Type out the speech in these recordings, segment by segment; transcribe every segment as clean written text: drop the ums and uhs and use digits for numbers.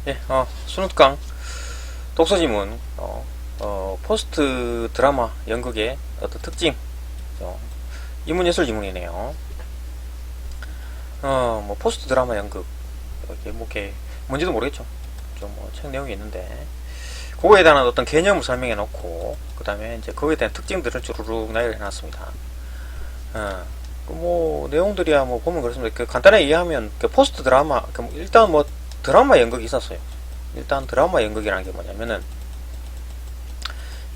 예, 순우강 독서지문, 포스트 드라마 연극의 어떤 특징, 이문예술 지문이네요. 뭐, 포스트 드라마 연극, 이렇게 뭔지도 모르겠죠. 좀, 책 내용이 있는데, 그거에 대한 어떤 개념을 설명해 놓고, 그 다음에 이제 그거에 대한 특징들을 주르륵 나열해 놨습니다. 내용들이야 뭐 보면 그렇습니다. 간단하게 이해하면, 포스트 드라마, 일단 뭐, 드라마 연극이 있었어요. 일단 드라마 연극이라는 게 뭐냐면은,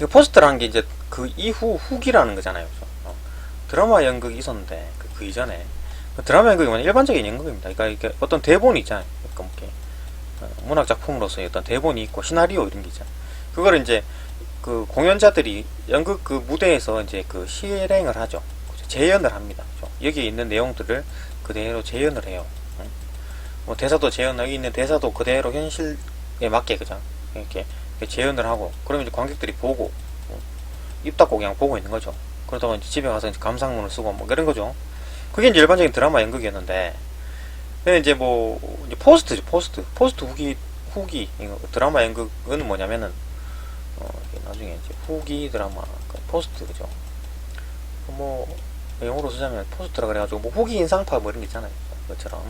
포스트라는 게 이제 그 이후 후기라는 거잖아요. 그죠? 드라마 연극이 있었는데, 그 이전에. 드라마 연극이 뭐냐, 일반적인 연극입니다. 그러니까 이게 어떤 대본이 있잖아요. 그러니까 뭐 이렇게, 문학 작품으로서의 어떤 대본이 있고, 시나리오 이런 게 있잖아요. 그걸 이제 그 공연자들이 연극 그 무대에서 이제 그 실행을 하죠. 그죠? 재연을 합니다. 그죠? 여기에 있는 내용들을 그대로 재연을 해요. 뭐 대사도 재현, 여기 있는 대사도 그대로 현실에 맞게, 그죠? 이렇게 재현을 하고, 그러면 이제 관객들이 보고, 입 닫고 그냥 보고 있는 거죠. 그러다가 이제 집에 가서 이제 감상문을 쓰고, 뭐, 그런 거죠. 그게 이제 일반적인 드라마 연극이었는데, 근데 이제 뭐, 이제 포스트죠, 포스트. 포스트 후기, 이거 드라마 연극은 뭐냐면은, 나중에 이제 후기 드라마, 포스트, 그죠? 뭐, 영어로 쓰자면 포스트라 그래가지고, 뭐, 후기 인상파 뭐 이런 게 있잖아요. 그것처럼.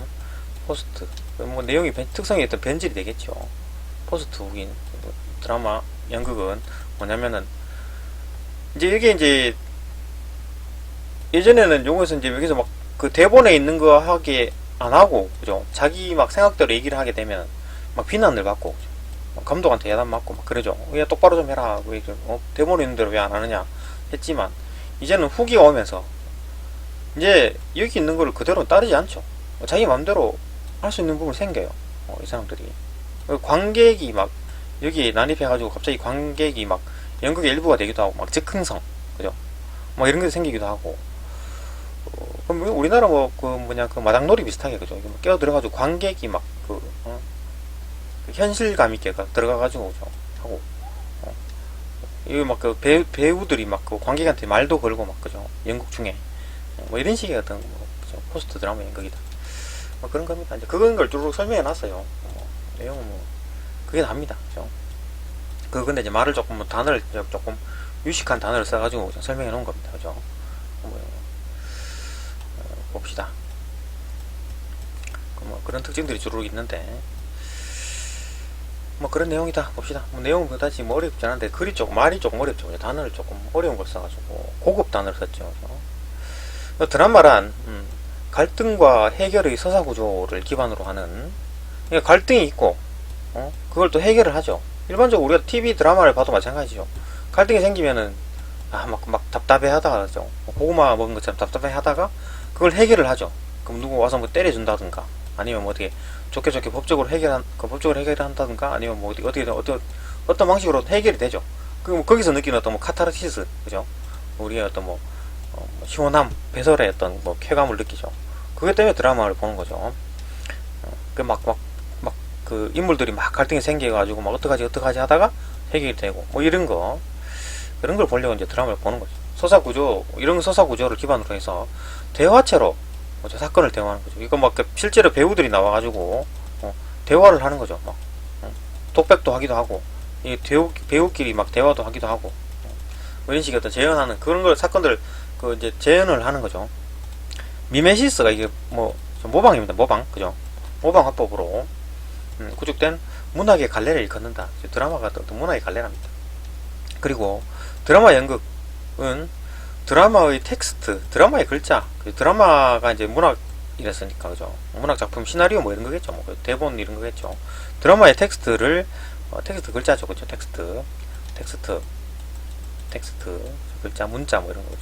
포스트. 뭐, 내용이, 특성이 어떤 변질이 되겠죠. 포스트 후기 드라마 연극은 뭐냐면은, 이제 이게 이제 예전에는 용어에서 이제 여기서 막 그 대본에 있는 거 하게 안 하고, 그죠? 자기 막 생각대로 얘기를 하게 되면 막 비난을 받고, 그죠? 막 감독한테 야단 맞고 막 그러죠. 야, 똑바로 좀 해라. 왜 대본에 있는 대로 왜 안 하느냐 했지만, 이제는 후기가 오면서 이제 여기 있는 거를 그대로 따르지 않죠. 자기 마음대로 할 수 있는 부분이 생겨요. 이 사람들이. 관객이 막 여기 난입해가지고 갑자기 관객이 막 연극의 일부가 되기도 하고, 막 즉흥성, 그죠? 뭐 이런 게 생기기도 하고. 그럼 우리나라 그 마당놀이 비슷하게, 그죠? 끼어 들어가지고 관객이 막 그 현실감 있게 들어가가지고, 그죠? 하고, 이거 막 그 배우들이 막 그 관객한테 말도 걸고 막, 그죠? 연극 중에 뭐 이런 식의 어떤 그죠? 포스트 드라마 연극이다. 뭐 그런 겁니다. 이제 그런 걸 쭉 설명해 놨어요. 내용은 뭐 그게 답니다. 그죠? 근데 이제 말을 조금, 단어를 조금 유식한 단어를 써가지고 설명해 놓은 겁니다. 그죠? 봅시다. 뭐 그런 특징들이 주로 있는데, 뭐 그런 내용이다. 봅시다. 뭐 내용은 그다지 뭐 어렵지 않은데, 말이 조금 어렵죠. 단어를 조금 어려운 걸 써가지고 고급 단어를 썼죠. 그죠? 드라마란 갈등과 해결의 서사 구조를 기반으로 하는, 그러니까 갈등이 있고, 그걸 또 해결을 하죠. 일반적으로 우리가 TV 드라마를 봐도 마찬가지죠. 갈등이 생기면은, 막 답답해 하다가, 그죠? 고구마 먹은 것처럼 답답해 하다가, 그걸 해결을 하죠. 그럼 누구 와서 뭐 때려준다든가, 아니면 뭐 어떻게, 좋게 법적으로 해결한다든가, 아니면 뭐 어떤 방식으로 해결이 되죠. 뭐 거기서 느끼는 어떤 뭐 카타르시스, 그죠? 우리의 어떤 뭐, 시원함, 배설의 어떤 뭐 쾌감을 느끼죠. 그것 때문에 드라마를 보는 거죠. 그 인물들이 막 갈등이 생겨가지고 막 어떡하지 하다가 해결이 되고, 뭐 이런 거, 그런 걸 보려고 이제 드라마를 보는 거죠. 이런 서사 구조를 기반으로 해서 대화체로 사건을 대화하는 거죠. 이거 막 실제로 배우들이 나와가지고 대화를 하는 거죠. 막 독백도 하기도 하고, 이 배우끼리 막 대화도 하기도 하고, 뭐 이런 식의 어떤 재현하는 그런 걸, 사건들 이제 재현을 하는 거죠. 미메시스가 이게 뭐 모방입니다. 모방, 그죠? 모방 화법으로 구축된 문학의 갈래를 일컫는다. 드라마가 어떤 문학의 갈래랍니다. 그리고 드라마 연극은 드라마의 텍스트, 드라마의 글자, 드라마가 이제 문학이랬으니까, 그죠? 문학 작품 시나리오 뭐 이런 거겠죠. 뭐 대본 이런 거겠죠. 드라마의 텍스트를, 텍스트 글자죠, 그죠? 텍스트 글자, 문자 뭐 이런 거죠.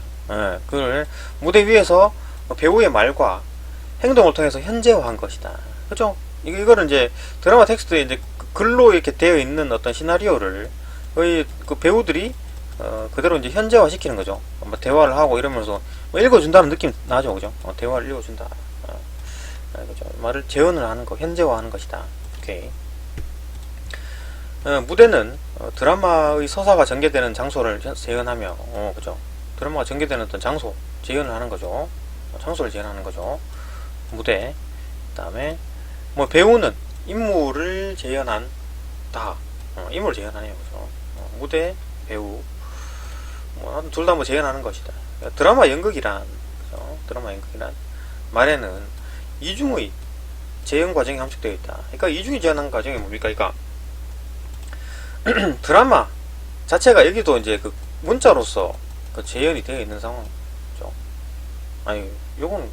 그걸 무대 위에서 배우의 말과 행동을 통해서 현재화한 것이다. 그죠? 이거는 이제 드라마 텍스트에 이제 글로 이렇게 되어 있는 어떤 시나리오를 거의 그 배우들이 그대로 이제 현재화 시키는 거죠. 뭐 대화를 하고 이러면서 뭐 읽어준다는 느낌 나죠, 그죠? 대화를 읽어준다. 그죠? 말을 재현을 하는 거, 현재화하는 것이다. 오케이. 무대는 드라마의 서사가 전개되는 장소를 재현하며, 그죠? 드라마가 전개되는 어떤 장소 재현을 하는 거죠. 장소를 재현하는 거죠. 무대. 그다음에 뭐 배우는 인물을 재현한 다 인물을 재현하네요. 그죠? 무대, 배우, 둘 다 뭐 재현하는 것이다. 드라마 연극이란, 그죠? 드라마 연극이란 말에는 이중의 재현 과정이 함축되어 있다. 그러니까 이중의 재현한 과정이 뭡니까? 그러니까 드라마 자체가 여기도 이제 그 문자로서 그 재현이 되어 있는 상황이죠. 아니, 요건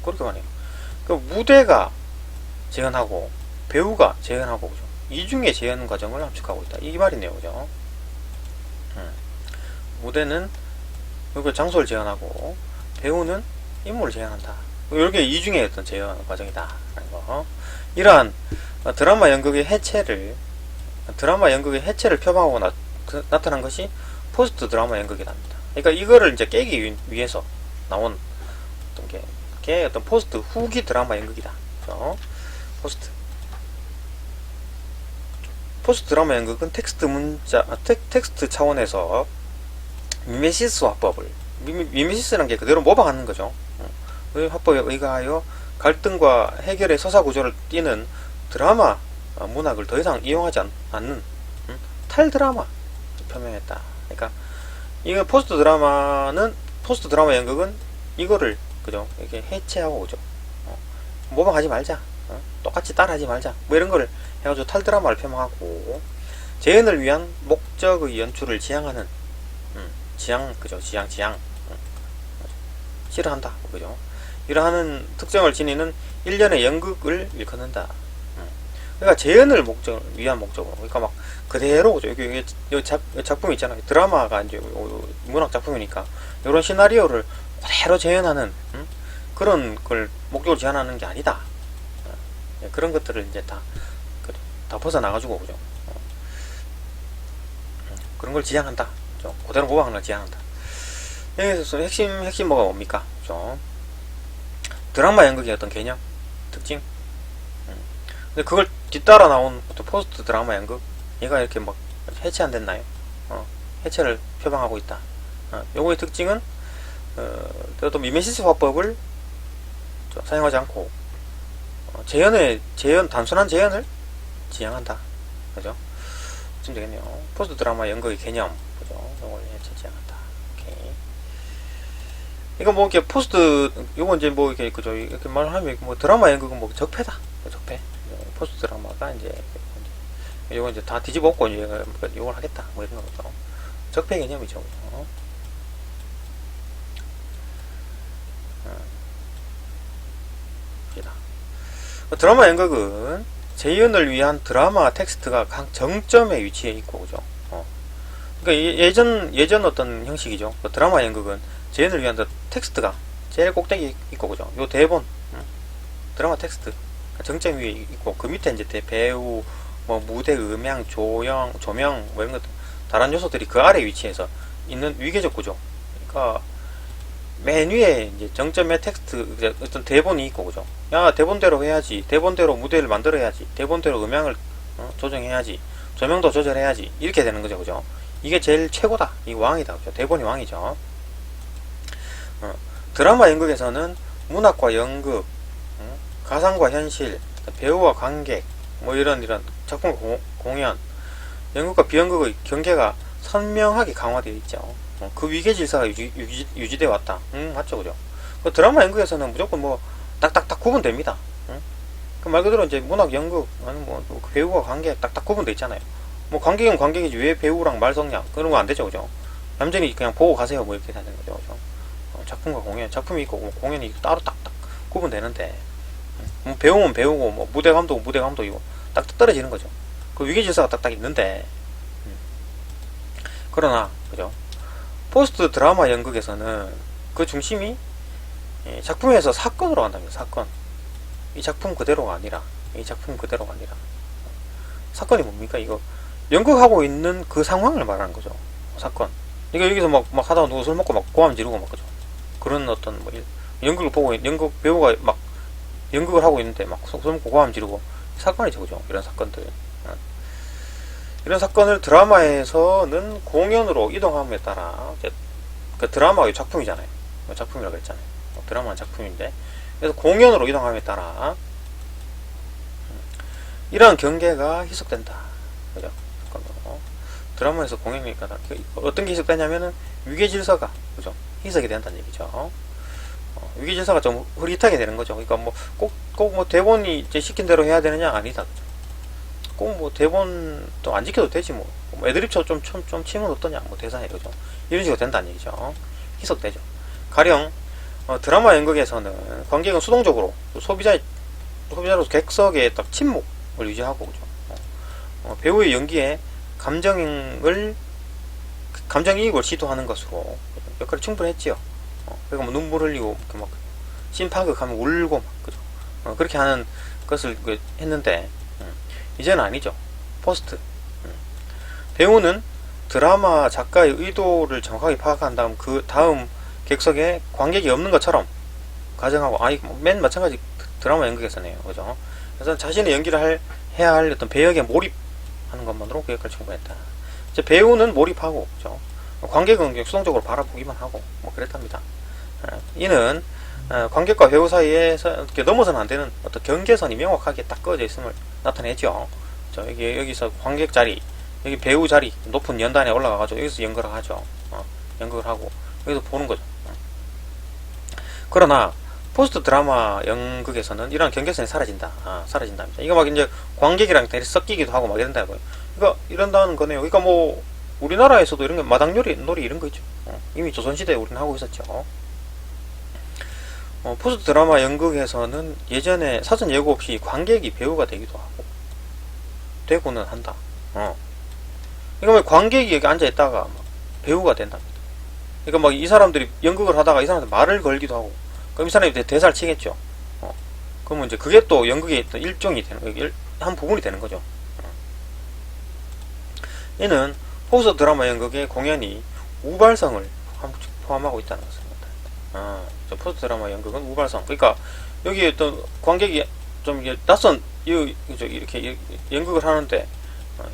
그렇게 말해요. 그 무대가 재현하고 배우가 재현하고, 그죠? 이중의 재현 과정을 함축하고 있다. 이 말이네요, 그죠? 무대는 그 장소를 재현하고 배우는 인물을 재현한다. 이렇게 이중의 어떤 재현 과정이다. 라는 거. 이러한 드라마 연극의 해체를 표방하고 나타난 것이 포스트 드라마 연극이랍니다. 그러니까 이거를 이제 깨기 위해서 나온 어떤 게 어떤 포스트 후기 드라마 연극이다. 그렇죠? 포스트 드라마 연극은 텍스트 차원에서 미메시스 화법을, 미메시스라는 게 그대로 모방하는 거죠. 그 화법에 의거하여 갈등과 해결의 서사 구조를 띠는 드라마 문학을 더 이상 이용하지 않는 탈드라마 표명했다. 그러니까 이거 포스트 드라마 연극은 이거를, 그죠? 이렇게 해체하고, 그죠? 모방하지 말자, 똑같이 따라하지 말자, 뭐 이런 거를 해가지고 탈드라마를 표명하고 재현을 위한 목적의 연출을 지향하는, 그죠? 지향, 싫어한다, 그죠? 이러한 특성을 지니는 일련의 연극을 일컫는다. 그러니까 재현을 위한 목적으로, 그러니까 막 그대로, 그죠? 여기 작품이 있잖아요. 드라마가 이제 문학 작품이니까 이런 시나리오를 그대로 재현하는 그런 걸 목적으로 제한하는 게 아니다. 그런 것들을 이제 다 벗어나가지고, 그죠? 그런 걸 지향한다. 그죠? 그대로 모방하는 걸 지향한다. 여기서 핵심 뭐가 뭡니까? 그죠? 드라마 연극의 어떤 개념, 특징. 근데 그걸 뒤따라 나온 어떤 포스트 드라마 연극, 얘가 이렇게 막 해체 안 됐나요? 해체를 표방하고 있다. 요거의 특징은 어떤 미메시스 화법을 사용하지 않고 단순한 재현을 지향한다. 그죠? 좀 되겠네요. 포스트 드라마 연극의 개념, 그죠? 요걸 해체 지향한다. 오케이. 이거 뭐 이렇게 요거 이제 뭐 이렇게, 그죠? 이렇게 말하면 뭐 드라마 연극은 뭐 적폐다. 적폐. 포스트 드라마가 이제 요거 이제 다 뒤집어엎고 이제 요걸 하겠다. 뭐 이런 거죠. 적폐 개념이죠. 그죠? 드라마 연극은 재현을 위한 드라마 텍스트가 각 정점에 위치해 있고, 그죠? 그러니까 예전 어떤 형식이죠. 드라마 연극은 재현을 위한 텍스트가 제일 꼭대기 있고, 그죠? 요 대본, 드라마 텍스트 정점 위에 있고, 그 밑에 이제 배우, 뭐 무대, 음향, 조명, 뭐 이런 것들, 다른 요소들이 그 아래 위치해서 있는 위계적 구조. 그러니까 맨 위에 이제 정점의 텍스트, 어떤 대본이 있고, 그죠? 야, 대본대로 해야지, 대본대로 무대를 만들어야지, 대본대로 음향을 조정해야지, 조명도 조절해야지, 이렇게 되는 거죠, 그죠? 이게 제일 최고다, 이 왕이다, 그죠? 대본이 왕이죠. 드라마 연극에서는 문학과 연극, 가상과 현실, 배우와 관객, 뭐 이런 작품 공연, 연극과 비연극의 경계가 선명하게 강화되어 있죠. 그 위계 질서가 유지되어 왔다. 맞죠, 그죠? 그 드라마 연극에서는 무조건 뭐 딱딱딱 구분됩니다. 그 말 그대로 이제 문학, 연극, 아니 뭐 배우와 관객 딱딱 구분돼 있잖아요. 뭐 관객은 관객이지 왜 배우랑 말석냐, 그런 거 안 되죠, 그죠? 얌전히 그냥 보고 가세요, 뭐 이렇게 되는 거죠, 그죠? 작품과 공연, 작품이 있고 뭐 공연이 따로 딱딱 구분되는데, 뭐 배우면 배우고 뭐 무대 감독은 무대 감독이고 딱딱 떨어지는 거죠. 그 위계 질서가 딱딱 있는데, 그러나, 그죠? 포스트 드라마 연극에서는 그 중심이 작품에서 사건으로 간답니다. 사건. 이 작품 그대로가 아니라 사건이 뭡니까? 이거 연극하고 있는 그 상황을 말하는 거죠. 사건. 그러니까 여기서 막 하다가 누구 술 먹고 막 고함 지르고 막, 그죠? 그런 어떤 뭐 연극을 보고 연극 배우가 막 연극을 하고 있는데 막 술 먹고 고함 지르고, 사건이죠, 그죠? 이런 사건들. 이런 사건을 드라마에서는 공연으로 이동함에 따라, 그 드라마가 작품이잖아요. 작품이라고 했잖아요. 드라마는 작품인데, 그래서 공연으로 이동함에 따라 이러한 경계가 희석된다. 그죠? 드라마에서 공연이니까 어떤 게 희석되냐면은 위계질서가, 그죠? 희석이 된다는 얘기죠. 위계질서가 좀 흐릿하게 되는 거죠. 그러니까 뭐 꼭 뭐 대본이 이제 시킨 대로 해야 되느냐? 아니다. 그죠? 꼭 뭐 대본도 안 지켜도 되지 뭐. 애드립처럼 좀 치면 어떠냐? 뭐 대사에, 그죠? 이런 식으로 된다는 얘기죠. 희석되죠. 가령 드라마 연극에서는 관객은 수동적으로 소비자로서 객석의 딱 침묵을 유지하고, 그죠? 배우의 연기에 감정이입을 시도하는 것으로 역할이 충분했지요. 그러니까 뭐 눈물 흘리고 이렇게 막 심파극하면 울고 막, 그죠? 그렇게 하는 것을 했는데 이제는 아니죠. 포스트. 배우는 드라마 작가의 의도를 정확하게 파악한 다음 그 다음 객석에 관객이 없는 것처럼 가정하고, 맨 마찬가지 드라마 연극에서네요, 그죠? 그래서 자신의 연기를 해야 할 어떤 배역에 몰입하는 것만으로 그 역할이 충분했다. 이제 배우는 몰입하고, 그죠? 관객은 그냥 수동적으로 바라보기만 하고 뭐 그랬답니다. 이는 관객과 배우 사이에서 이렇게 넘어서는 안 되는 어떤 경계선이 명확하게 딱 그어져 있음을 나타내죠. 여기서 관객 자리, 여기 배우 자리 높은 연단에 올라가가지고 여기서 연극을 하죠. 연극을 하고 여기서 보는 거죠. 그러나 포스트 드라마 연극에서는 이런 경계선이 사라진답니다. 이거 막 이제 관객이랑 대리 섞이기도 하고 막 이런다고요. 이런다는 거네요. 그러니까 뭐 우리나라에서도 이런 게 마당놀이 이런 거 있죠. 이미 조선시대에 우리는 하고 있었죠. 포스트 드라마 연극에서는 예전에 사전 예고 없이 관객이 배우가 되기도 하고 되고는 한다. 그러니까 관객이 여기 앉아 있다가 배우가 된답니다. 그러니까 막 이 사람들이 연극을 하다가 이 사람한테 말을 걸기도 하고, 그럼 이 사람이 대사를 치겠죠. 그러면 이제 그게 또 연극의 어떤 일종이 되는 거예요. 한 부분이 되는 거죠. 이는 포스트 드라마 연극의 공연이 우발성을 포함하고 있다는 것입니다. 포스트 드라마 연극은 우발성. 그러니까 여기 어떤 관객이 좀 낯선 이렇게 연극을 하는데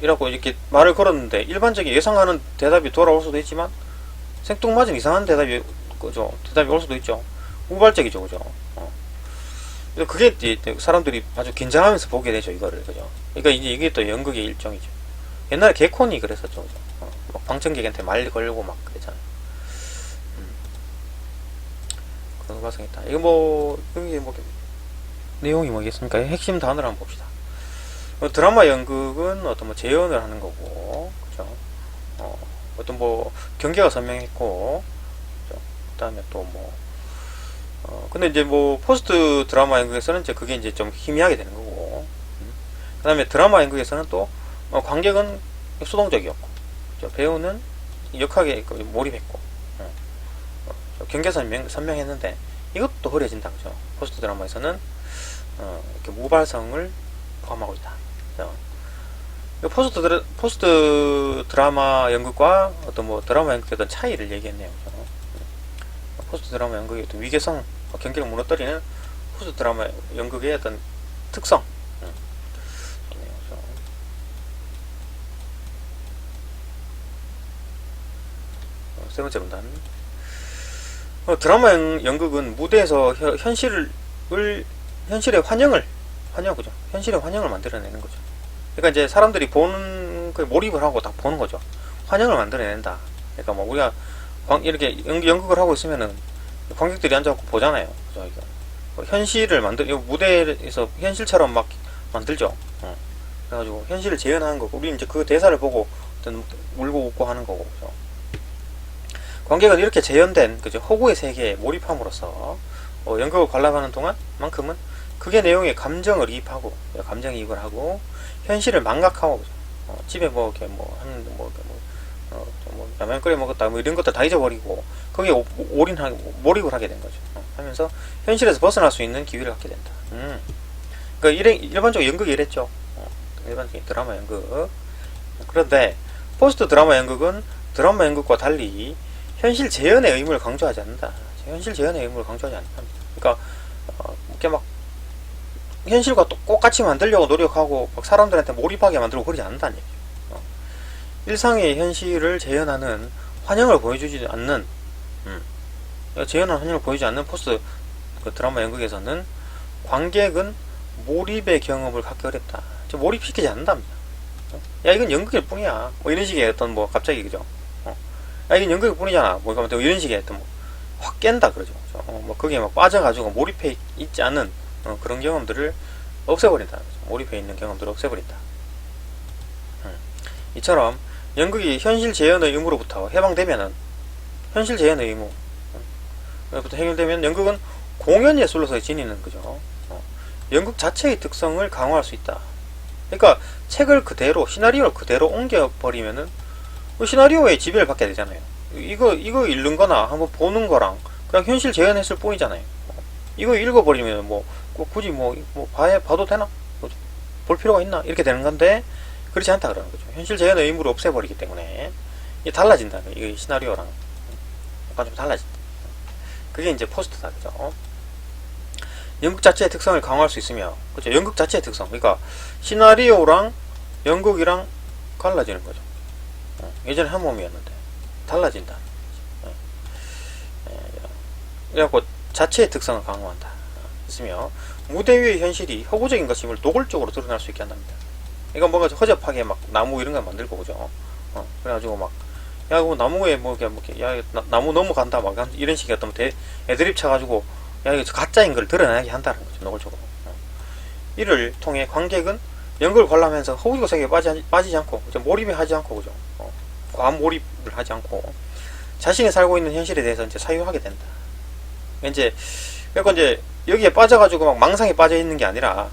이라고 이렇게 말을 걸었는데 일반적인 예상하는 대답이 돌아올 수도 있지만 생뚱맞은 이상한 대답이 올 수도 있죠. 우발적이죠, 그죠? 그게 이제 사람들이 아주 긴장하면서 보게 되죠, 이거를, 그죠? 그러니까 이게 또 연극의 일종이죠. 옛날에 개콘이 그랬었죠, 그죠? 막 방청객한테 말 걸고 막 그랬잖아요. 그런 과정이 있다. 이거 여기 내용이 뭐겠습니까? 핵심 단어를 한번 봅시다. 드라마 연극은 어떤 재연을 하는 거고, 그죠? 어떤 경계가 선명했고, 그죠? 그 다음에 또 근데 이제 포스트 드라마 연극에서는 이제 그게 이제 좀 희미하게 되는 거고, 그 다음에 드라마 연극에서는 또, 관객은 수동적이었고, 그죠? 배우는 역학에 몰입했고, 경계선이 선명했는데, 이것도 흐려진다, 그죠? 포스트 드라마에서는, 이렇게 무발성을 포함하고 있다. 포스트 드라마 연극과 어떤 드라마 연극의 어떤 차이를 얘기했네요. 포스트 드라마 연극의 어떤 위계성, 경계를 무너뜨리는 포스트 드라마 연극의 어떤 특성. 세 번째 문단. 드라마 연극은 무대에서 현실의 그죠? 현실의 환영을 만들어내는 거죠. 그러니까 이제 사람들이 보는 거에 몰입을 하고 딱 보는 거죠. 환영을 만들어낸다. 그러니까 우리가 이렇게 연극을 하고 있으면은 관객들이 앉아서 보잖아요. 그죠? 현실을 무대에서 현실처럼 막 만들죠. 그래가지고 현실을 재현하는 거고, 우리는 이제 그 대사를 보고 울고 웃고 하는 거고, 그죠? 관객은 이렇게 재현된, 그죠? 호구의 세계에 몰입함으로써 연극을 관람하는 동안만큼은 그게 내용에 감정이입을 하고 현실을 망각하고, 집에 라면 끓여 먹었다 이런 것들 다 잊어버리고 거기에 몰입을 하게 된 거죠. 하면서 현실에서 벗어날 수 있는 기회를 갖게 된다. 그러니까 일반적으로 연극이 이랬죠. 일반적인 드라마 연극. 그런데 포스트 드라마 연극은 드라마 연극과 달리 현실 재현의 의무를 강조하지 않는다. 현실 재현의 의무를 강조하지 않는다. 그러니까 이렇게 막 현실과 똑같이 만들려고 노력하고 막 사람들한테 몰입하게 만들고 그러지 않는다는 얘기죠. 일상의 현실을 재현하는 환영을 보여주지 않는 포스트 드라마 연극에서는 관객은 몰입의 경험을 갖기 어렵다. 몰입시키지 않는답니다. 야, 이건 연극일 뿐이야. 뭐 이런 식의 어떤 뭐 갑자기 그죠? 야, 이건 연극일 뿐이잖아. 뭐 이런 식의 어떤 뭐 확 깬다 그러죠. 그죠? 뭐 거기에 막 빠져가지고 몰입해 있지 않은 그런 경험들을 없애버린다. 그죠? 몰입해 있는 경험들을 없애버린다. 이처럼 연극이 현실 재현의 의무로부터 해방되면은 현실 재현의 의무 부터 해결되면 연극은 공연 예술로서의 진위는 그죠. 연극 자체의 특성을 강화할 수 있다. 그러니까 책을 그대로 시나리오를 그대로 옮겨버리면은 시나리오에 지배를 받게 되잖아요. 이거 읽는 거나 한번 보는 거랑 그냥 현실 재현했을 뿐이잖아요. 이거 읽어버리면 뭐 굳이 봐도 되나? 볼 필요가 있나? 이렇게 되는 건데 그렇지 않다 그러는 거죠. 현실 재현의 의무를 없애버리기 때문에 이게 달라진다. 이거 시나리오랑 약간 좀 달라진다. 그게 이제 포스트다 그죠. 연극 자체의 특성을 강화할 수 있으며 그죠. 연극 자체의 특성 그러니까 시나리오랑 연극이랑 갈라지는 거죠. 예전에 한 몸이었는데 달라진다. 그래갖고 자체의 특성을 강화한다. 있으며 무대 위의 현실이 허구적인 것임을 노골적으로 드러날 수 있게 한답니다. 이건 뭔가 허접하게 막 나무 이런 거 만들고 그죠. 그래가지고 막 야, 뭐 나무에 야, 나무 넘어간다 막 이런 식의 어떤 애드립 쳐가지고 야, 이거 가짜인 걸 드러나게 한다는 거죠. 노골적으로. 이를 통해 관객은 연극을 관람하면서 허구적인 색에 빠지지 않고 몰입이 하지 않고 그죠. 과한 몰입을 하지 않고 자신이 살고 있는 현실에 대해서 이제 사유하게 된다. 그러니까 이제 여기에 빠져가지고 막 망상에 빠져 있는 게 아니라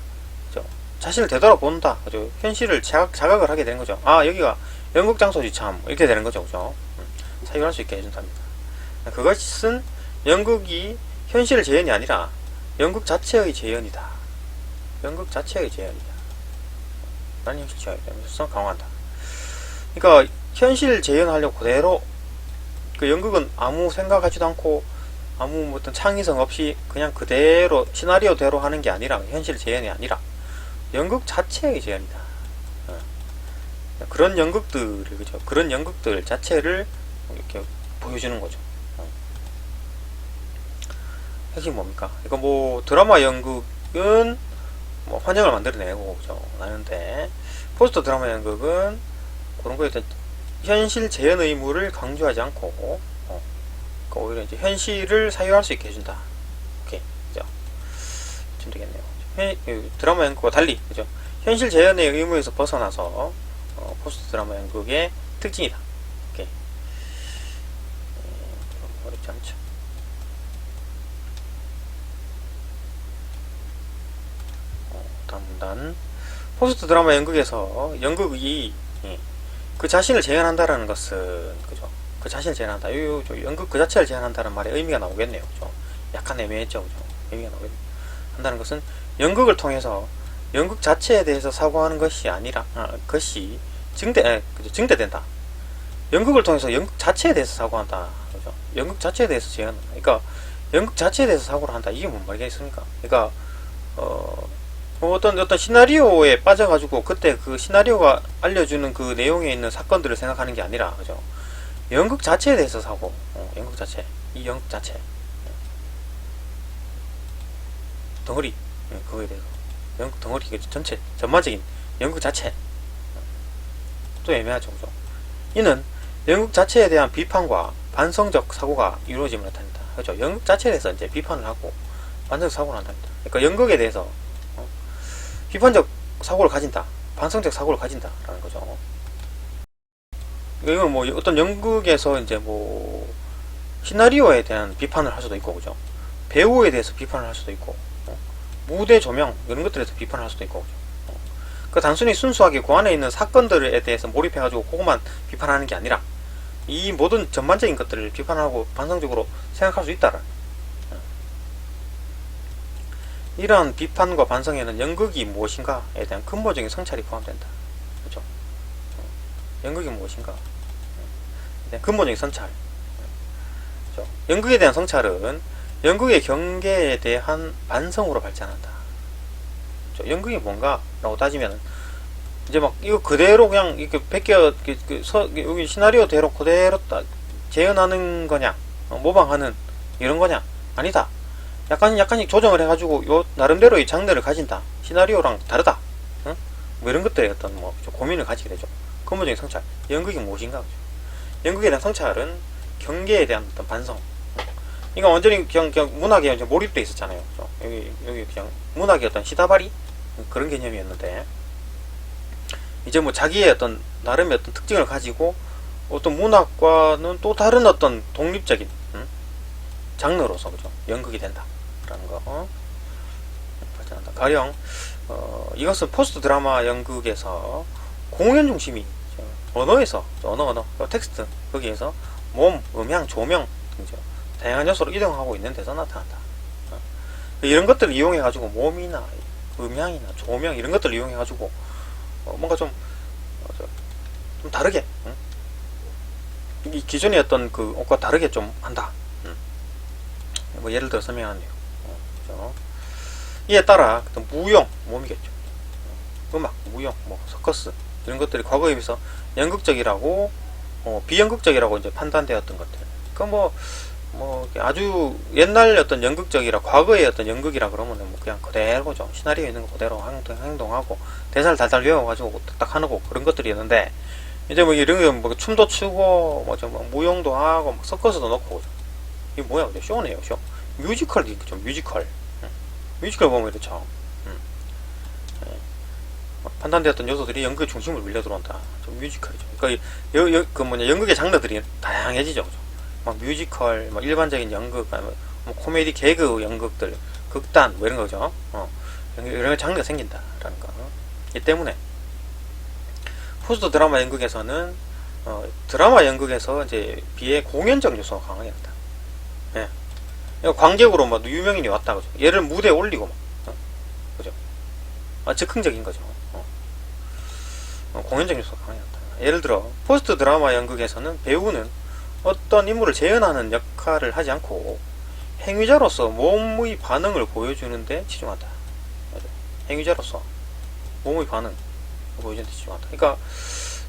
그죠? 자신을 되돌아본다. 그죠? 현실을 자각을 하게 되는 거죠. 아, 여기가 연극 장소지 참 이렇게 되는 거죠. 그죠? 사유할 수 있게 해준답니다. 그것은 연극이 현실의 재현이 아니라 연극 자체의 재현이다. 연극 자체의 재현이다. 라는 현실 재현이 되면서 강화한다. 그러니까 현실 재현하려고 그대로 그 연극은 아무 생각하지도 않고 아무 어떤 창의성 없이 그냥 그대로 시나리오대로 하는 게 아니라 현실 재현이 아니라 연극 자체의 재현이다. 그런 연극들을 그죠. 그런 연극들 자체를 이렇게 보여주는 거죠. 핵심 뭡니까? 이거 뭐 드라마 연극은 뭐 환경을 만들어내고 그죠. 나는데 포스터 드라마 연극은 그런 거에 대한 현실 재현 의무를 강조하지 않고 그러니까 오히려 이제 현실을 사유할 수 있게 해준다. 오케이, 그죠? 좀 되겠네요. 드라마 연극과 달리, 그죠? 현실 재현의 의무에서 벗어나서 포스트 드라마 연극의 특징이다. 오케이. 어렵지 않죠. 다음 단 포스트 드라마 연극에서 연극이 그 자신을 재현한다라는 것은 그죠? 그 자신을 재현한다. 연극 그 자체를 재현한다는 말에 의미가 나오겠네요. 그죠? 약간 애매했죠. 그죠? 의미가 나오겠네요. 한다는 것은 연극을 통해서 연극 자체에 대해서 사고하는 것이 아니라 것이 증대된다. 연극을 통해서 연극 자체에 대해서 사고한다. 그죠? 연극 자체에 대해서 재현한다. 그러니까 연극 자체에 대해서 사고를 한다. 이게 뭔 말이겠습니까? 그러니까 어떤 시나리오에 빠져가지고 그때 그 시나리오가 알려주는 그 내용에 있는 사건들을 생각하는 게 아니라 그죠? 연극 자체에 대해서 사고 연극 자체 이 연극 자체 덩어리 그거에 대해서 연극 덩어리 전체 전반적인 연극 자체 또 애매하죠. 그죠? 이는 연극 자체에 대한 비판과 반성적 사고가 이루어짐을 나타낸다. 그죠? 연극 자체에 대해서 이제 비판을 하고 반성적 사고를 한답니다. 그러니까 연극에 대해서 비판적 사고를 가진다. 반성적 사고를 가진다라는 거죠. 이건 뭐 어떤 연극에서 이제 뭐 시나리오에 대한 비판을 할 수도 있고 그죠. 배우에 대해서 비판을 할 수도 있고 무대 조명 이런 것들에 대해서 비판을 할 수도 있고 그죠. 그 단순히 순수하게 그 안에 있는 사건들에 대해서 몰입해가지고 그것만 비판하는 게 아니라 이 모든 전반적인 것들을 비판하고 반성적으로 생각할 수 있다라는 이러한 비판과 반성에는 연극이 무엇인가에 대한 근본적인 성찰이 포함된다. 그렇죠? 연극이 무엇인가? 근본적인 성찰. 그렇죠? 연극에 대한 성찰은 연극의 경계에 대한 반성으로 발전한다. 그렇죠? 연극이 뭔가라고 따지면 이제 막 이거 그대로 그냥 이렇게 여기 시나리오대로 그대로 재현하는 거냐, 모방하는 이런 거냐? 아니다. 약간씩 조정을 해가지고 요 나름대로의 장르를 가진다. 시나리오랑 다르다. 응? 뭐 이런 것들에 어떤 뭐 고민을 가지게 되죠. 근본적인 성찰, 연극이 무엇인가. 그죠? 연극에 대한 성찰은 경계에 대한 어떤 반성. 그러니까 완전히 그냥 문학에 몰입돼 있었잖아요. 그죠? 여기 그냥 문학의 어떤 시다발이 그런 개념이었는데, 이제 뭐 자기의 어떤 나름의 어떤 특징을 가지고 어떤 문학과는 또 다른 어떤 독립적인 장르로서, 그죠? 연극이 된다라는 거 발전한다. 가령 이것은 포스트 드라마 연극에서 공연 중심이 언어에서 언어 텍스트 거기에서 몸, 음향, 조명 등죠. 다양한 요소로 이동하고 있는 데서 나타난다. 이런 것들을 이용해 가지고 몸이나 음향이나 조명 이런 것들을 이용해 가지고 뭔가 좀 다르게 이 기존의 어떤 그 옷과 다르게 좀 한다. 뭐 예를 들어 설명하네요. 그렇죠? 이에 따라 무용 몸이겠죠. 음악, 무용, 뭐 서커스 이런 것들이 과거에 비해서 연극적이라고 비연극적이라고 이제 판단되었던 것들. 그 뭐 아주 옛날 어떤 연극적이라 과거의 어떤 연극이라 그러면 뭐 그냥 그대로죠. 시나리오에 있는 거 그대로 행동하고 대사를 달달 외워가지고 딱 하고 그런 것들이었는데, 이제 뭐 이런 거 뭐 춤도 추고 뭐 무용도 하고 뭐 서커스도 넣고 이게 뭐야? 그죠? 쇼네요, 쇼. 뮤지컬이 있죠, 뮤지컬. 뮤지컬 보면 이렇죠. 판단되었던 요소들이 연극의 중심으로 밀려 들어온다. 좀 뮤지컬이죠. 그러니까 연극의 장르들이 다양해지죠. 그죠? 막 뮤지컬, 막 일반적인 연극, 뭐 코미디, 개그 연극들, 극단, 뭐 이런 거죠. 이런 장르가 생긴다라는 거. 이 때문에 포스트 드라마 연극에서는 드라마 연극에서 이제 비해 공연적 요소가 강하게 났다. 예. 관객으로 막 유명인이 왔다, 그죠? 얘를 무대에 올리고 막, 그죠? 즉흥적인 거죠. 공연적 요소가 강하게 났다. 예를 들어 포스트 드라마 연극에서는 배우는 어떤 인물을 재현하는 역할을 하지 않고 행위자로서 몸의 반응을 보여주는데 치중한다. 행위자로서 몸의 반응 보여주는데 치중한다. 그러니까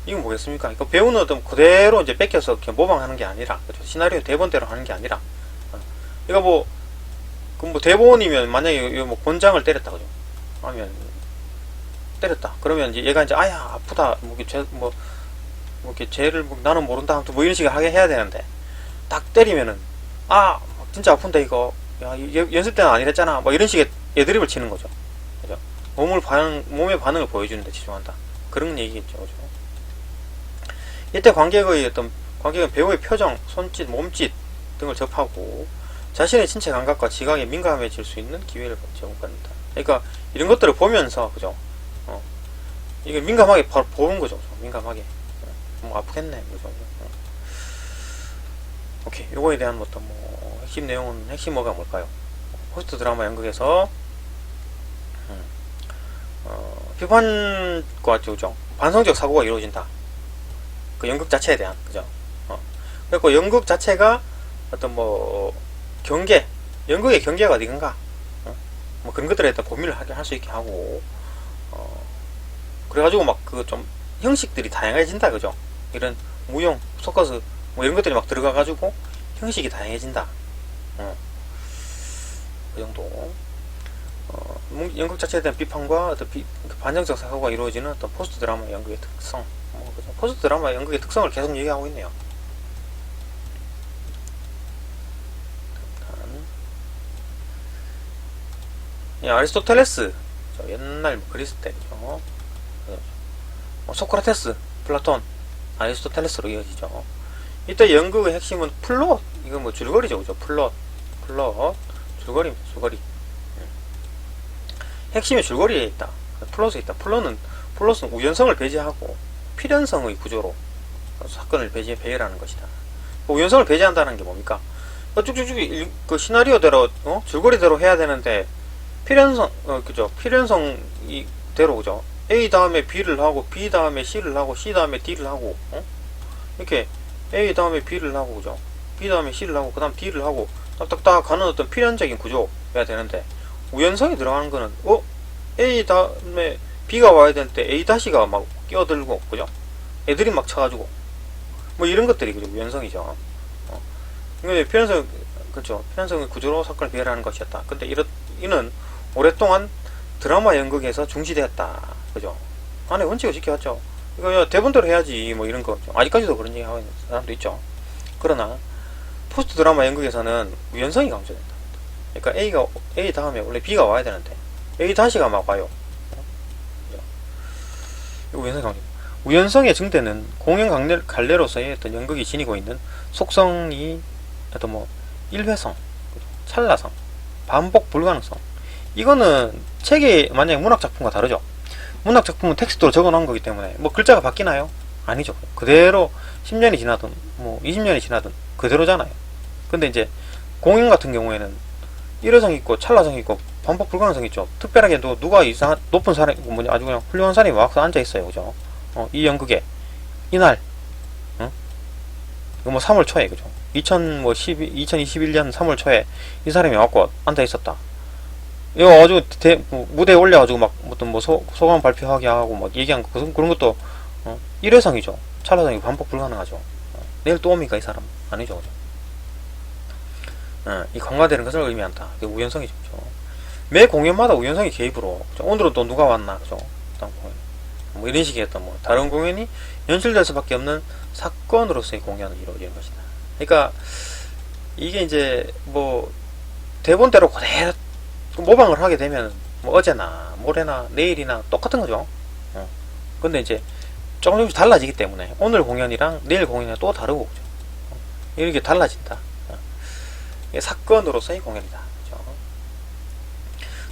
이건 뭐겠습니까? 그러니까 배우는 어떤 그대로 이제 뺏겨서 그냥 모방하는 게 아니라, 그렇죠? 시나리오 대본대로 하는 게 아니라, 그러니까 뭐 대본이면 만약에 뭐 권장을 때렸다, 그죠? 하면 때렸다. 그러면 이제 얘가 이제 아야 아프다 뭐 이렇게 죄를 나는 모른다 뭐 이런 식으로 하게 해야 되는데, 딱 때리면은 진짜 아픈데 이거 야 연습 때는 아니랬잖아 뭐 이런 식의 애드립을 치는 거죠. 그죠? 몸의 반응을 보여주는데 집중한다. 그런 얘기겠죠. 그죠? 이때 관객은 배우의 표정, 손짓, 몸짓 등을 접하고 자신의 신체 감각과 지각에 민감해질 수 있는 기회를 제공받는다. 그러니까 이런 것들을 보면서, 그죠? 이게 민감하게 바로 보는 거죠. 민감하게. 뭐 아프겠네. 그죠? 오케이. 요거에 대한 어떤 핵심 내용은, 핵심 뭐가 뭘까요? 포스트 드라마 연극에서 비판과 그죠? 반성적 사고가 이루어진다. 그 연극 자체에 대한, 그죠? 그리고 연극 자체가 어떤 연극의 경계가 어디인가? 뭐 그런 것들에 대한 고민을 할 수 있게 하고, 그래가지고 막 좀 형식들이 다양해진다, 그죠? 이런 무용, 서커스 뭐 이런 것들이 막 들어가가지고 형식이 다양해진다. 그 정도. 연극 자체에 대한 비판과 어떤 반정적 사고가 이루어지는 어떤 포스트 드라마 연극의 특성. 그죠? 포스트 드라마 연극의 특성을 계속 얘기하고 있네요. 아리스토텔레스, 옛날 그리스 때죠. 소크라테스, 플라톤, 아리스토텔레스로 이어지죠. 이때 연극의 핵심은 플롯, 이거 뭐 줄거리죠, 그죠? 플롯, 줄거리입니다, 줄거리. 핵심이 줄거리에 있다. 플롯에 있다. 플롯은 우연성을 배제하고 필연성의 구조로 사건을 배열하는 것이다. 우연성을 배제한다는 게 뭡니까? 쭉쭉쭉 그 시나리오대로, 줄거리대로 해야 되는데 그죠? 필연성이대로, 그죠? A 다음에 B를 하고, B 다음에 C를 하고, C 다음에 D를 하고, 이렇게 A 다음에 B를 하고, 그죠? B 다음에 C를 하고, 그 다음 D를 하고, 딱딱딱 가는 어떤 필연적인 구조여야 되는데, 우연성이 들어가는 거는, A 다음에 B가 와야 되는데, A 다시가 막 끼어들고, 그죠? 애들이 막 쳐가지고, 뭐 이런 것들이, 그죠? 우연성이죠. 이게 필연성, 그죠? 필연성의 구조로 사건을 배열하는 것이었다. 근데 이는 오랫동안 드라마 연극에서 중시되었다. 그죠? 안에 원칙을 지켜왔죠. 이거 야, 대본대로 해야지 뭐 이런 거 아직까지도 그런 얘기 하고 있는 사람도 있죠. 그러나 포스트 드라마 연극에서는 우연성이 강조된다. 그러니까 A 다음에 원래 B가 와야 되는데 A 다시가 막 와요. 이거 우연성이 강조. 우연성의 증대는 공연 갈래로서의 어떤 연극이 지니고 있는 속성이 어떤 뭐 일회성, 찰나성, 반복 불가능성. 이거는 책이 만약에 문학 작품과 다르죠. 문학 작품은 텍스트로 적어 놓은 거기 때문에 뭐 글자가 바뀌나요? 아니죠. 그대로 10년이 지나든 뭐 20년이 지나든 그대로잖아요. 근데 이제 공연 같은 경우에는 일회성 있고 찰나성 있고 반복 불가능성 있죠. 특별하게 누가 이상 높은 사람 뭐냐 아주 그냥 훌륭한 사람이 와서 앉아 있어요. 그죠? 이 연극에 이날 이거 뭐 3월 초에 그죠? 2021년 3월 초에 이 사람이 와갖고 앉아 있었다. 이거 아주 무대에 올려가지고 막 어떤 뭐 소감 발표하게 하고 막 얘기한 거 그런 것도 일회성이죠. 찰나성이 반복 불가능하죠. 내일 또 옵니까 이 사람? 아니죠, 그죠? 이 강화되는 것을 의미한다. 우연성이죠. 그죠? 매 공연마다 우연성이 개입으로 그죠? 오늘은 또 누가 왔나, 그죠? 다음 공연 뭐 이런 식의 어떤 뭐 다른 공연이 연출될 수밖에 없는 사건으로서의 공연을 이루어지는 것이다. 그러니까 이게 이제 뭐 대본대로 그대로 모방을 하게 되면 뭐 어제나 모레나 내일이나 똑같은 거죠. 근데 이제 조금씩 달라지기 때문에 오늘 공연이랑 내일 공연이 또 다르고 그죠? 이렇게 달라진다. 이게 사건으로서의 공연이다. 그죠?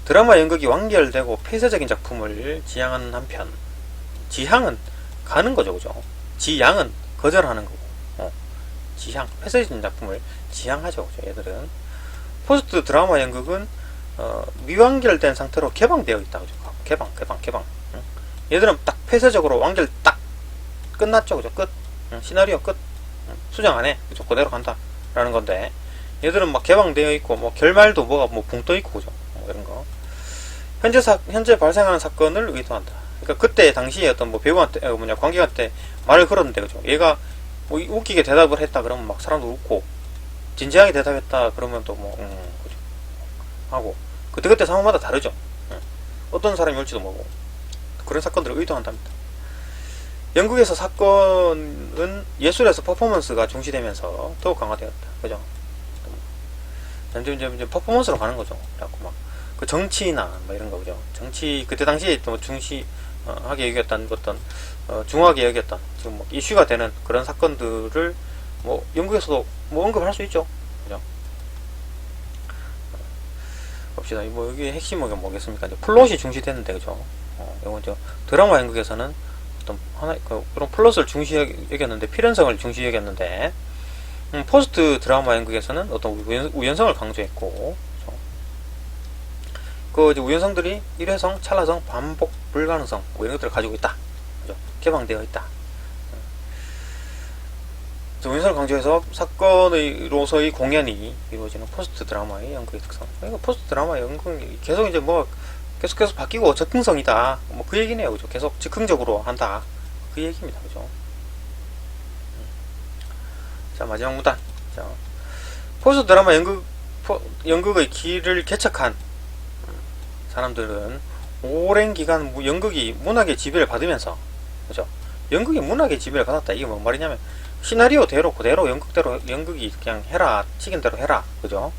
드라마 연극이 완결되고 폐쇄적인 작품을 지향하는 한편 지향은 가는 거죠. 그죠? 지향은 거절하는 거고 지향, 폐쇄적인 작품을 지향하죠. 그죠? 얘들은 포스트 드라마 연극은 미완결된 상태로 개방되어 있다. 그죠? 개방. 얘들은 딱 폐쇄적으로 완결 딱 끝났죠. 그죠? 끝. 시나리오 끝. 수정 안 해. 그죠? 그대로 간다. 라는 건데, 얘들은 막 개방되어 있고, 뭐, 결말도 뭐가 뭐 붕 떠 있고, 그죠? 이런 거. 현재 발생하는 사건을 의도한다. 그러니까 그때 당시에 어떤 뭐 배우한테, 관객한테 말을 걸었는데, 그죠? 얘가 뭐 웃기게 대답을 했다 그러면 막 사람도 웃고, 진지하게 대답했다 그러면 또 뭐, 그죠? 하고. 그때 상황마다 다르죠. 어떤 사람이 올지도 모르고. 그런 사건들을 의도한답니다. 영국에서 사건은 예술에서 퍼포먼스가 중시되면서 더욱 강화되었다. 그죠? 점점 퍼포먼스로 가는 거죠. 그래갖고 막, 그 정치나, 뭐 이런 거, 그죠? 정치, 그때 당시에 또 중시하게 여겼던 어떤, 중요하게 여겼던, 지금 뭐 이슈가 되는 그런 사건들을 뭐, 영국에서도 뭐 언급할 수 있죠. 그죠? 봅시다. 뭐, 여기 핵심은 뭐겠습니까? 이제 플롯이 중시되는데, 그죠? 이건 저 드라마 연극에서는 어떤 하나 그런 플롯을 중시 여겼는데 필연성을 중시 여겼는데 포스트 드라마 연극에서는 어떤 우연성을 강조했고 그 이제 우연성들이 일회성, 찰나성, 반복 불가능성 뭐 이런 것들을 가지고 있다. 그죠? 개방되어 있다. 우연성을 강조해서 사건으로서의 공연이 이루어지는 포스트 드라마의 연극의 특성. 그러니까 포스트 드라마 연극이 계속 이제 뭐 계속 바뀌고 적응성이다. 뭐 그 얘기네요. 그죠? 계속 즉흥적으로 한다. 그 얘기입니다. 그죠? 자, 마지막 무단. 자, 포스트 드라마 연극의 길을 개척한 사람들은 오랜 기간 연극이 문학의 지배를 받으면서, 그죠? 연극이 문학의 지배를 받았다. 이게 뭔 말이냐면, 시나리오대로 그대로 연극이 그냥 해라. 시킨대로 해라. 그죠?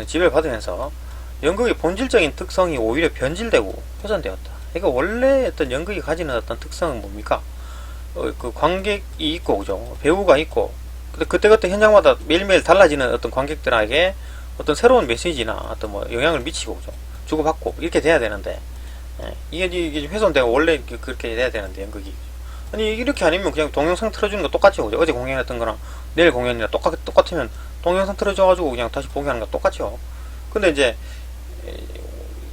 지배를 받으면서, 연극의 본질적인 특성이 오히려 변질되고 훼손되었다. 그러니까 원래 어떤 연극이 가지는 어떤 특성은 뭡니까? 그 관객이 있고, 그죠? 배우가 있고, 근데 그때그때 현장마다 매일매일 달라지는 어떤 관객들에게 어떤 새로운 메시지나 어떤 뭐 영향을 미치고, 그죠? 주고받고, 이렇게 돼야 되는데, 이게 훼손되고 원래 그렇게 돼야 되는데, 연극이. 아니, 이렇게 아니면 그냥 동영상 틀어주는 거 똑같죠, 그죠? 어제 공연했던 거랑 내일 공연이랑 똑같으면 동영상 틀어줘가지고 그냥 다시 보게 하는 거 똑같죠. 근데 이제,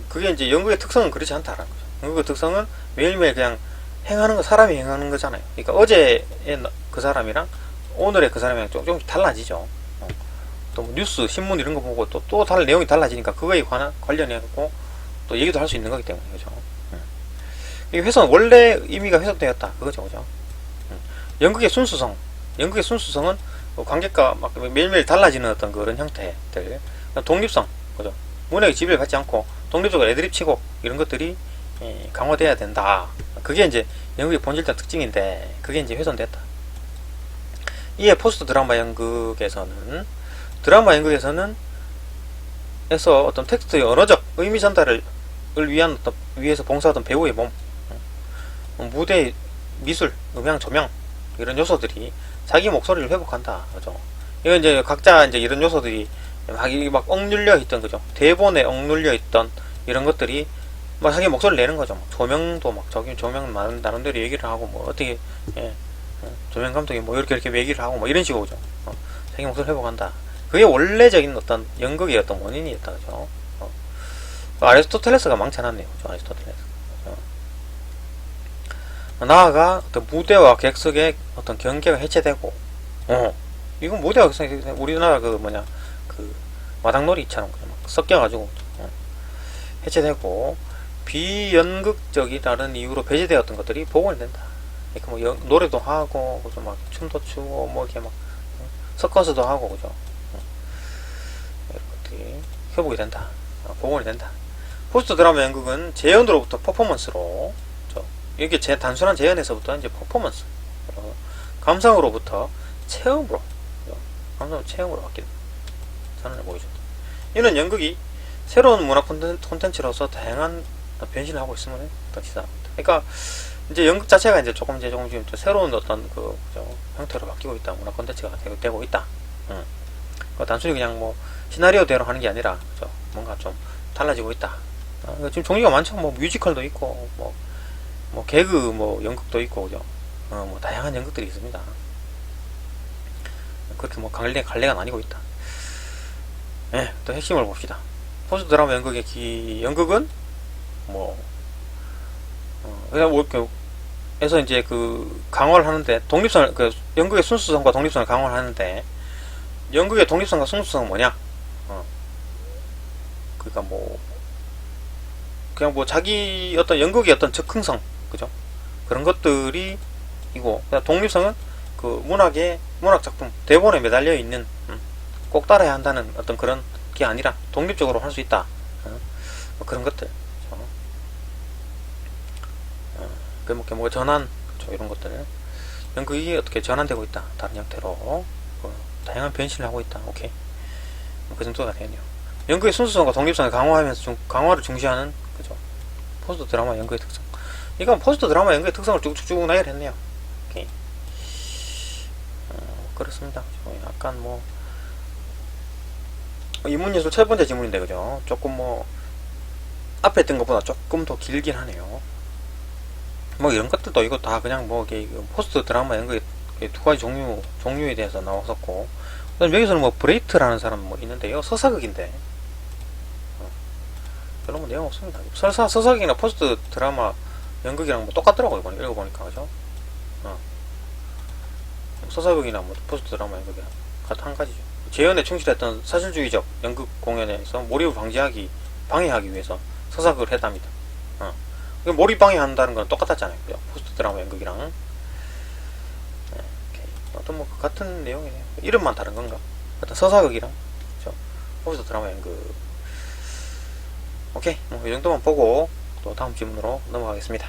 그게 이제 연극의 특성은 그렇지 않다라는 거죠. 연극의 특성은 매일매일 그냥 행하는 거, 사람이 행하는 거잖아요. 그러니까 어제의 그 사람이랑 오늘의 그 사람이랑 조금씩 달라지죠. 또 뭐 뉴스, 신문 이런 거 보고 또 다른 내용이 달라지니까 그거에 관련해갖고 또 얘기도 할 수 있는 거기 때문에, 그죠. 이게 훼손, 원래 의미가 훼손되었다. 그거죠, 그죠. 연극의 순수성은 관객과 막 매일매일 달라지는 어떤 그런 형태들. 독립성, 그죠. 문학의 지배를 받지 않고 독립적으로 애드립 치고 이런 것들이 강화돼야 된다. 그게 이제 연극의 본질적 특징인데 그게 이제 훼손됐다. 이에 포스트 드라마 연극에서는 에서 어떤 텍스트의 언어적 의미 전달을 위한 위해서 봉사하던 배우의 몸, 무대 미술, 음향, 조명 이런 요소들이 자기 목소리를 회복한다. 그죠? 이건 이제 각자 이제 이런 요소들이 막 억눌려 있던 거죠. 대본에 억눌려 있던 이런 것들이 막 자기 목소리를 내는 거죠. 조명도 막 저기 조명 나름대로 얘기를 하고 뭐 어떻게 조명 감독이 뭐 이렇게 얘기를 하고 뭐 이런 식으로 죠. 자기 목소리 회복한다. 그게 원래적인 어떤 연극의 어떤 원인이었다. 그죠? 아리스토텔레스가 망쳐놨네요. 아리스토텔레스. 나아가 어떤 무대와 객석의 어떤 경계가 해체되고, 이건 무대와 객석이 우리나라 그 마당놀이처럼 그냥 막 섞여가지고 해체되고 비연극적이라는 이유로 배제되었던 것들이 복원이 된다. 그러니까 뭐 노래도 하고 그죠? 막 춤도 추고 뭐 이렇게 막 서커스도 하고 그죠? 이런 것들이 회복이 된다. 복원이 된다. 포스트 드라마 연극은 재현으로부터 퍼포먼스로 이게 단순한 재현에서부터 이제 퍼포먼스, 감상으로부터 체험으로 바뀐 전환을 보여준다. 이는 연극이 새로운 문화 콘텐츠로서 다양한 변신을 하고 있음을 지사합니다. 그러니까 이제 연극 자체가 이제 조금 지금 새로운 어떤 형태로 바뀌고 있다. 문화 콘텐츠가 되고 있다. 단순히 그냥 뭐 시나리오대로 하는 게 아니라 뭔가 좀 달라지고 있다. 지금 종류가 많죠. 뭐 뮤지컬도 있고 뭐 개그 연극도 있고 그죠. 뭐 다양한 연극들이 있습니다. 그렇게 뭐 갈래가 나뉘고 있다. 또 핵심을 봅시다. 포스트 드라마 연극은 그래서 이제 강화를 하는데 연극의 순수성과 독립성을 강화를 하는데 연극의 독립성과 순수성은 뭐냐? 그러니까 그냥 자기 어떤 연극의 어떤 즉흥성, 그죠? 그런 것들이 이고, 독립성은 문학 작품 대본에 매달려 있는 꼭 따라야 한다는 어떤 그런 게 아니라 독립적으로 할 수 있다. 그런 것들. 전환, 이런 것들. 연극이 어떻게 전환되고 있다. 다른 형태로 다양한 변신을 하고 있다. 오케이. 그 정도가 되겠네요. 연극의 순수성과 독립성을 강화하면서 강화를 중시하는 그죠. 포스트 드라마 연극의 특성. 이건 포스트 드라마 연극의 특성을 쭉쭉쭉 나열했네요. 오케이. 그렇습니다. 약간 인문예술 첫 번째 지문인데 그죠. 조금 앞에 했던 것보다 조금 더 길긴 하네요. 이런 것들도 이거 다 그냥 포스트 드라마 연극의 두 가지 종류에 대해서 나왔었고, 그다음 여기서는 브레이트라는 사람 있는데요. 서사극인데 별로 내용 없습니다. 서사극이나 포스트 드라마 연극이랑 똑같더라고요. 읽어보니까 그죠. 서사극이나 포스트 드라마 연극이랑 같은 한 가지죠. 재현에 충실했던 사실주의적 연극 공연에서 몰입을 방해하기 위해서 서사극을 했답니다. 몰입 방해한다는 건 똑같았잖아요. 포스트 드라마 연극이랑. 어떤 같은 내용이네요. 이름만 다른 건가? 어떤 서사극이랑 포스트 드라마 연극. 오케이. 이 정도만 보고 또 다음 질문으로 넘어가겠습니다.